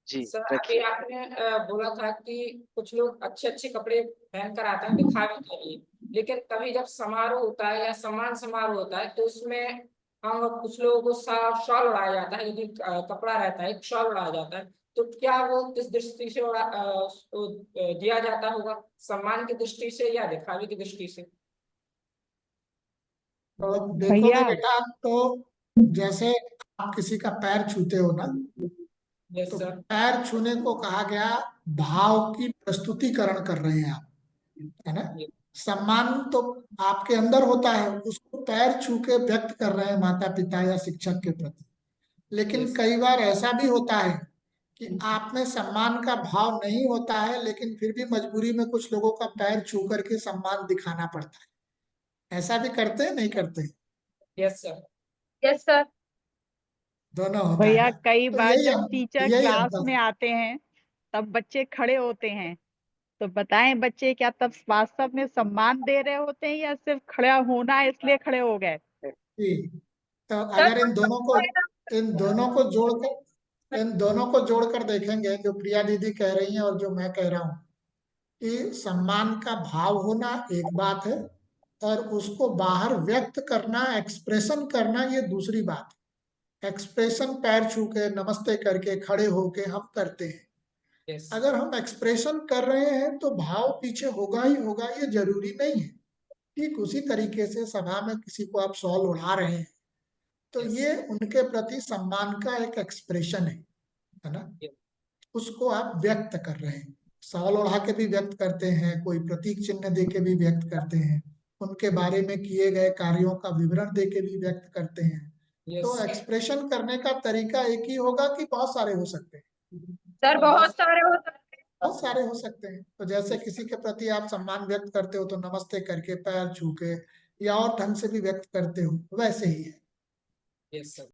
जी, sir अभी रखिए। आपने बोला था कि कुछ लोग अच्छे-अच्छे कपड़े पहनकर आते हैं दिखावे के लिए, लेकिन कभी जब समारोह होता है या सम्मान समारोह होता है तो उसमें हम कुछ लोगों को शॉल ओढ़ाया जाता है, यदि कपड़ा रहता है, एक शॉल ओढ़ाया जाता है, तो क्या वो किस दृष्टि से उसको दिया जाता होगा? सम्मान की दृष्टि से या दिखावे की दृष्टि से? तो देखोगे भैया बेटा, तो जैसे आप किसी का पैर छूते हो ना, यस तो सर। पैर छूने को कहा गया भाव की प्रस्तुतिकरण कर रहे हैं आप, है ना। ये सम्मान तो आपके अंदर होता है, उसको पैर छू के व्यक्त कर रहे हैं माता पिता या शिक्षक के प्रति। लेकिन यस कई बार ऐसा भी होता है कि आप में सम्मान का भाव नहीं होता है, लेकिन फिर भी मजबूरी में कुछ लोगों का पैर छू करके सम्मान दिखाना पड़ता है। ऐसा भी करते हैं, नहीं करते? Yes sir. Yes sir. दोनों होता है भैया ना। कई तो बार जब टीचर यही क्लास अंतर में है। आते हैं तब बच्चे खड़े होते हैं, तो बताएं बच्चे क्या तब वास्तव में सम्मान दे रहे होते हैं या सिर्फ खड़ा होना है इसलिए खड़े हो गए? जी। तो सर अगर इन दोनों को जोड़कर देखेंगे, जो प्रिया दीदी कह रही हैं और जो मैं कह रहा हूँ, कि सम्मान का भाव होना एक बात है और उसको बाहर व्यक्त करना, एक्सप्रेशन करना, ये दूसरी बात है। एक्सप्रेशन पैर छू के, नमस्ते करके, खड़े होके हम करते हैं। यस। अगर हम एक्सप्रेशन कर रहे हैं तो भाव पीछे होगा ही होगा, ये जरूरी नहीं है। ठीक उसी तरीके से सभा में किसी को आप शॉल ओढ़ा रहे हैं तो यस। ये उनके प्रति सम्मान का एक एक्सप्रेशन है ना। उसको आप व्यक्त कर रहे हैं। शॉल ओढ़ा के भी व्यक्त करते हैं, कोई प्रतीक चिन्ह दे के भी व्यक्त करते हैं, उनके बारे में किए गए कार्यों का विवरण दे के भी व्यक्त करते हैं। तो यस। एक्सप्रेशन करने का तरीका एक ही होगा कि बहुत सारे हो सकते हैं? सर बहुत सारे हो सकते हैं। बहुत सारे हो सकते हैं। तो जैसे किसी के प्रति आप सम्मान व्यक्त करते हो तो नमस्ते करके, पैर छू के, या और ढंग से भी व्यक्त करते हो, वैसे ही है। Yes sir.